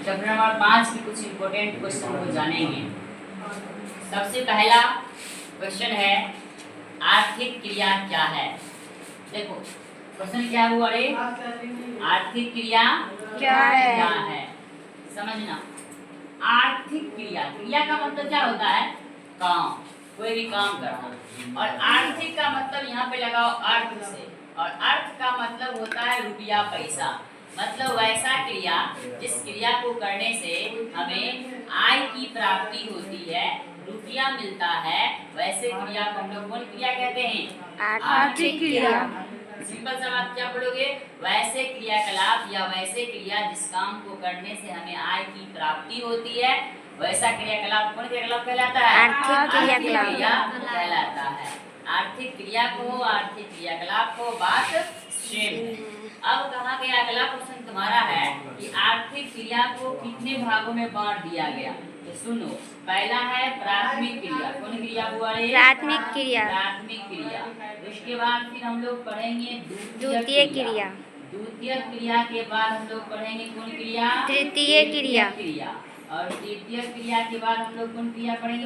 Chapter number 5 के कुछ important question को जानेंगे। सबसे पहला क्वेश्चन है आर्थिक क्रिया क्या है। देखो क्वेश्चन क्या हुआ रे, आर्थिक क्रिया क्या है? समझना। आर्थिक क्रिया, क्रिया का मतलब क्या होता है? काम, कोई भी काम करना। और आर्थिक का मतलब यहाँ पे लगाओ अर्थ से, और अर्थ का मतलब होता है रुपया पैसा। मतलब वैसा क्रिया जिस क्रिया को करने से हमें आय की प्राप्ति होती है, रुपया मिलता है, वैसे क्रिया को हम लोग कौन क्रिया कहते हैं? आर्थिक क्रिया। सिंपल सा बात क्या पढ़ोगे? वैसे क्रियाकलाप या वैसे क्रिया जिस काम को करने से हमें आय की प्राप्ति होती है, वैसा क्रियाकलाप कौन क्रियाकलाप कहलाता है? आर्थिक क्रियाकलाप कहलाता है। आर्थिक क्रिया को, आर्थिक क्रियाकलाप को बात सेम है। अब कहा गया अगला क्वेश्चन तुम्हारा है कि आर्थिक क्रिया को कितने भागों में बांट दिया गया। तो सुनो, पहला है प्राथमिक क्रिया। कौन क्रिया हुआ रे? प्राथमिक क्रिया। प्राथमिक क्रिया। उसके बाद फिर हम लोग पढ़ेंगे द्वितीय क्रिया। द्वितीय क्रिया के बाद हम लोग पढ़ेंगे कौन क्रिया? तृतीय क्रिया। और तृतीय क्रिया के बाद हम लोग कौन क्रिया पढ़ेंगे?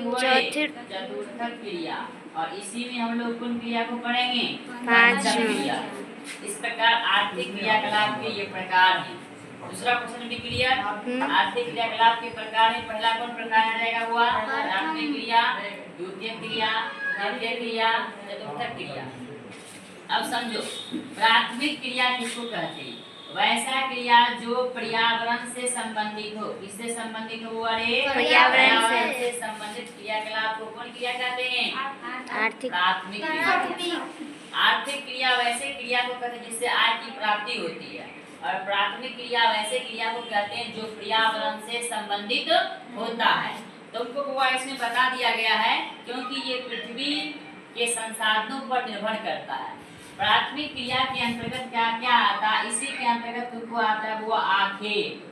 चतुर्थ क्रिया। और इसी में हम लोग कौन क्रिया को पढ़ेंगे? पंचम क्रिया। इस प्रकार आर्थिक क्रियाकलाप के ये प्रकार हैं। दूसरा क्वेश्चन भी क्लियर। आर्थिक क्रियाकलाप के प्रकार में पहला कौन प्रकार आ जाएगा? हुआ प्राथमिक क्रिया, द्वितीय क्रिया, तृतीय क्रिया, चतुर्थ क्रिया। अब समझो, प्राथमिक क्रिया किसको कहते हैं? वैसा क्रिया जो पर्यावरण से संबंधित हो। किससे संबंधित हो? अरे पर्यावरण से संबंधित क्रियाकलाप को कौन क्रिया कहते हैं? आर्थिक। प्राथमिक क्रिया। आर्थिक क्रिया वैसे क्रिया को कहते हैं जिससे आय की प्राप्ति होती है, और प्राथमिक क्रिया वैसे क्रिया को कहते हैं जो पर्यावरण से संबंधित होता है। तुमको वो इसमें बता दिया गया है क्योंकि ये पृथ्वी के संसाधनों पर निर्भर करता है। प्राथमिक क्रिया के अंतर्गत क्या क्या आता है? इसी के अंतर्गत तुमको आता है वो आखेट।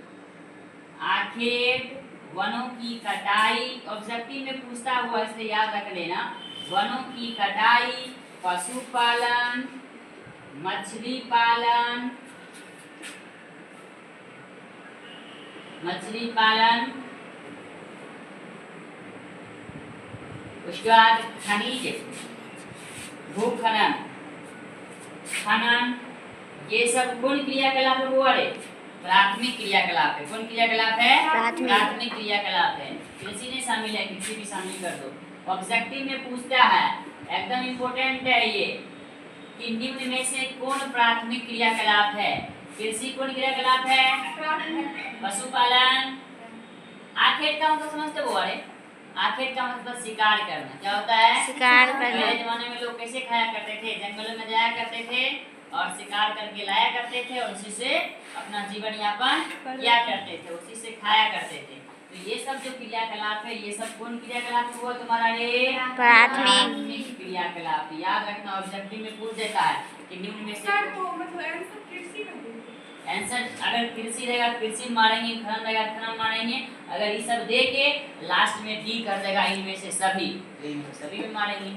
वनों की कटाई, ऑब्जेक्टिव में पूछता हुआ, इसलिए याद रख लेना। वनों की कटाई, पशुपालन, मछली पालन, उसके बाद खनिज, भूखनन, ये सब कौन क्रियाकलाप है? वो अरे प्राथमिक क्रियाकलाप है। कौन क्रियाकलाप है? प्राथमिक क्रियाकलाप है। कृषि ने शामिल है, कृषि भी शामिल कर दो। ऑब्जेक्टिव में पूछता है, एकदम इम्पोर्टेंट है ये, कि निम्न में से कौन प्राथमिक क्रियाकलाप है? कृषि कौन क्रियाकलाप है? पशुपालन। आखेट का मतलब समझते हो? अरे आखेट का मतलब शिकार करना। क्या होता है? शिकार करना। पहले जमाने में लोग कैसे खाया करते थे? जंगलों में जाया करते थे और शिकार करके लाया करते थे, और उसी से अपना जीवन यापन किया करते थे, उसी से खाया करते थे। तो ये सब जो क्रियाकलाप है, ये सब कौन क्रियाकलाप हुआ तुम्हारा रे? प्राथमिक क्रियाकलाप। याद रखना, ऑब्जेक्टिव में पूछ देता है कि निम्न में से आंसर अगर कृषि रहेगा कृषि मारेंगे, खनन रहेगा खनन मारेंगे, अगर ये सब दे के लास्ट में डी कर देगा इनमें से सभी, तो इनमें से सभी में मारेंगे।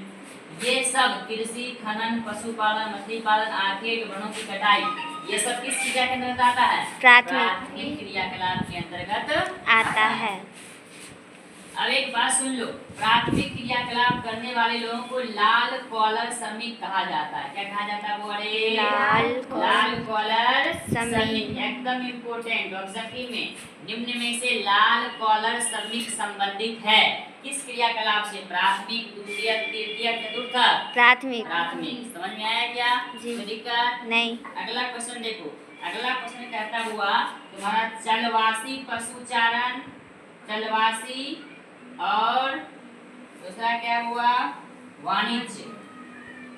ये सब कृषि, खनन, पशुपालन, मछली पालन, आखेट, वनों की कटाई, ये सब किस क्रिया के अंतर्गत आता है? प्राथमिक क्रियाकलाप के अंतर्गत आता है। अब एक बात सुन लो, प्राथमिक क्रियाकलाप करने वाले लोगों को लाल कॉलर श्रमिक कहा जाता है। क्या कहा जाता है? वो अरे लाल कॉलर श्रमिक। एकदम इम्पोर्टेंट, ऑब्जेक्टिव में निम्न में से लाल कॉलर श्रमिक संबंधित है किस क्रियाकलाप से? प्राथमिक, द्वितीय, तृतीय, चतुर्थ? प्राथमिक। समझ में आया क्या? जी। कोई दिक्कत नहीं। अगला क्वेश्चन देखो, अगला क्वेश्चन कहता हुआ तुम्हारा चलवासी पशुचारण, चलवासी, और दूसरा क्या हुआ? वाणिज्य।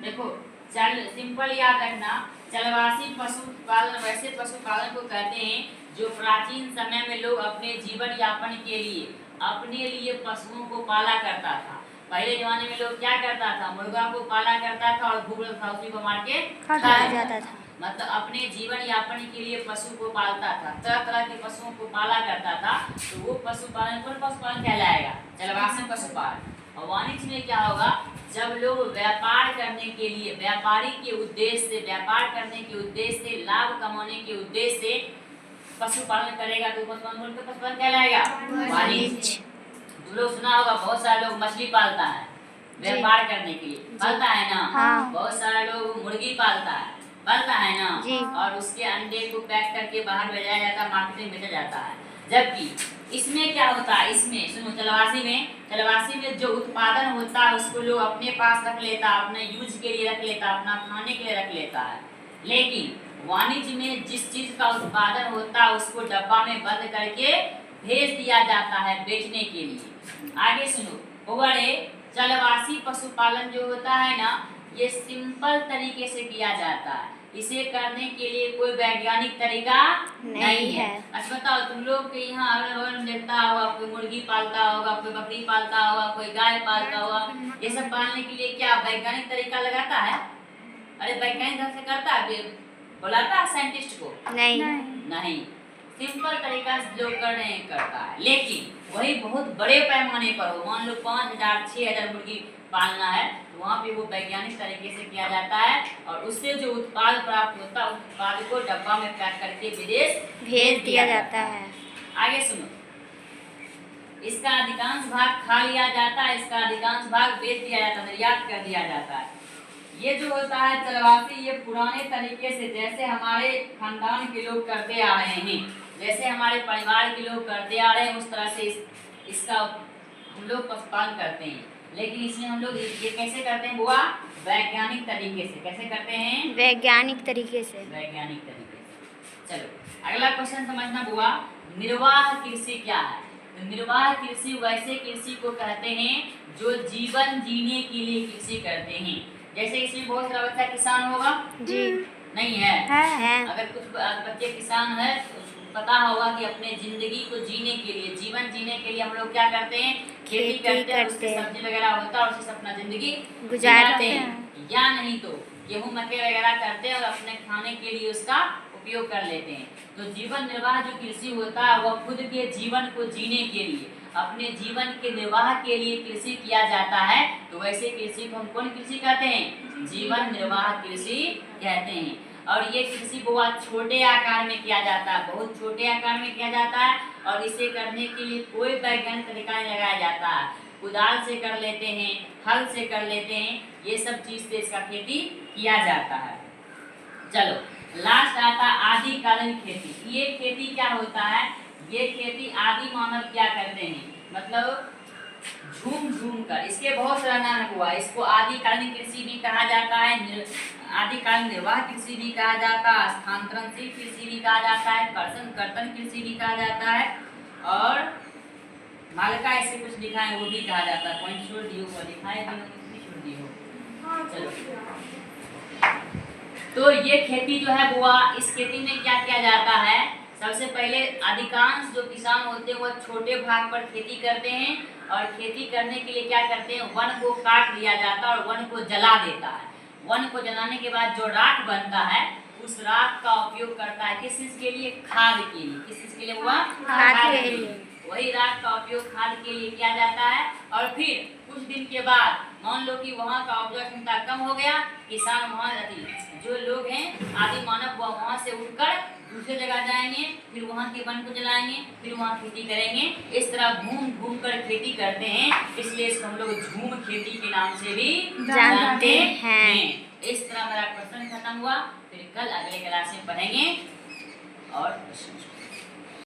देखो चल, सिंपल याद रखना, चलवासी पशुपालन वैसे पशुपालन को कहते हैं जो प्राचीन समय में लोग अपने जीवन यापन के लिए अपने लिए पशुओं को पाला करता था। पहले जमाने में लोग क्या करता था? मुर्गा को पाला करता था और भूख था उसी को मार के खाया जाता था। मतलब अपने जीवन यापन के लिए पशु को पालता था, तरह तरह के पशुओं को पाला करता था, तो वो पशुपालन कौन पशुपालन कहलाएगा? चलवासी पशुपालन। और वाणिज्य में क्या होगा? जब लोग व्यापार करने के लिए, व्यापारी के उद्देश्य से, व्यापार करने के उद्देश्य से, लाभ कमाने के उद्देश्य से पशुपालन करेगा तो पशुपालन कहलाएगा वाणिज्य। तुम लोग सुना होगा बहुत सारे लोग मछली पालता है व्यापार करने के लिए, पालता है ना। हाँ। बहुत सारे लोग मुर्गी पालता है ना। जी। और उसके अंडे को पैक करके बाहर भेजा जाता है, मार्केट में बेचा जाता है। जबकि इसमें क्या होता है, इसमें सुनो, चलवासी में जो उत्पादन होता है उसको लोग अपने पास रख लेता है, अपने यूज के लिए रख लेता है, अपना खाने के लिए रख लेता है। लेकिन वाणिज्य में जिस चीज का उत्पादन होता है उसको डब्बा में बंद करके भेज दिया जाता है बेचने के लिए। आगे सुनो, बड़े चलवासी पशुपालन जो होता है ना, ये सिंपल तरीके से किया जाता है। इसे करने के लिए कोई वैज्ञानिक तरीका नहीं है। अच्छा बताओ, तुम लोग के यहाँ अगल बगल में देखता होगा, कोई मुर्गी पालता होगा, कोई बकरी पालता होगा, कोई गाय पालता होगा। ये सब पालने के लिए क्या वैज्ञानिक तरीका लगाता है? अरे वैज्ञानिक ढंग से करता है, बुलाता है साइंटिस्ट को? नहीं, सिंपल तरीका से जो कर रहे हैं करता है। लेकिन वही बहुत बड़े पैमाने पर हो, मान लो 5000 6000 मुर्गी पालना है, तो वहाँ पे वो वैज्ञानिक तरीके से किया जाता है और उससे जो उत्पाद प्राप्त होता है उस उत्पाद को डब्बा में पैक करके विदेश भेज दिया जाता है। आगे सुनो, इसका अधिकांश भाग खा लिया जाता है, इसका अधिकांश भाग बेच दिया जाता है, निर्यात कर दिया जाता है। ये जो होता है चलवासी, ये पुराने तरीके से जैसे हमारे खानदान के लोग करते आ रहे हैं, जैसे हमारे परिवार के लोग करते आ रहे हैं, उस तरह से इसका हम लोग पशुपालन करते हैं। लेकिन इसमें हम लोग ये कैसे करते हैं बुआ? वैज्ञानिक तरीके से। कैसे करते हैं? वैज्ञानिक तरीके से। चलो अगला क्वेश्चन समझना बुआ, निर्वाह कृषि क्या है? तो निर्वाह कृषि वैसे कृषि को कहते हैं जो जीवन जीने के लिए कृषि करते हैं। जैसे इसमें बहुत सारा बच्चा किसान होगा जी। नहीं है? है। अगर कुछ बच्चे किसान है तो पता होगा कि अपने जिंदगी को जीने के लिए, जीवन जीने के लिए हम लोग क्या करते हैं? खेती करते हैं, उससे सब्जी वगैरह होता है और उससे अपना जिंदगी गुजारते हैं। या नहीं तो गेहूं मक्के वगैरह करते हैं और अपने खाने के लिए उसका उपयोग कर लेते हैं। तो जीवन निर्वाह जो कृषि होता है वह खुद के जीवन को जीने के लिए, अपने जीवन के निर्वाह के लिए कृषि किया जाता है। तो वैसे कृषि को हम कौन कृषि कहते हैं? जीवन निर्वाह कृषि कहते हैं। और ये कृषि बहुत छोटे आकार में किया जाता है, बहुत छोटे आकार में किया जाता है और इसे करने के लिए कोई वैज्ञानिक तरीका नहीं लगाया जाता है। कुदाल से कर लेते हैं, हल से कर लेते हैं, ये सब चीज से इसका खेती किया जाता है। चलो लास्ट आता आदिकालीन खेती। ये खेती क्या होता है? ये खेती आदि मानव क्या करते हैं, मतलब झूम कर, इसके बहुत सारा नाम हुआ। इसको आदिकालीन कृषि भी कहा जाता है, आदिकालीन निर्वाह कृषि भी कहा जाता है, स्थानांतरणशील कृषि भी कहा जाता है, कर्तन कृषि भी कहा जाता है और मालका ऐसे कुछ लिखा है वो भी कहा जाता है। पॉइंट छोड़ दियो, वो लिखा है छोड़ दियो। चलो तो ये खेती जो है बुआ, इस खेती में क्या किया जाता है? सबसे पहले अधिकांश जो किसान होते हैं वह छोटे भाग पर खेती करते हैं और खेती करने के लिए क्या करते हैं? वन को काट लिया जाता है और वन को जला देता है। वन को जलाने के बाद जो राख बनता है उस राख का उपयोग करता है किस चीज के लिए? खाद के लिए। किस चीज के लिए हुआ? खाद के लिए। वही राख का उपयोग खाद के लिए किया जाता है और फिर कुछ दिन के बाद मान लो कि वहाँ का उपजाऊ क्षमता कम हो गया, किसान वहाँ जो लोग हैं आदि मानव वहाँ से उठकर दूसरी जगह जाएंगे, फिर वहाँ के वन को जलाएंगे, फिर वहाँ खेती करेंगे। इस तरह घूम घूम कर खेती करते हैं, इसलिए इसको हम लोग झूम खेती के नाम से भी जानते हैं। इस तरह मेरा क्वेश्चन खत्म हुआ, फिर कल अगले क्लास में पढ़ेंगे और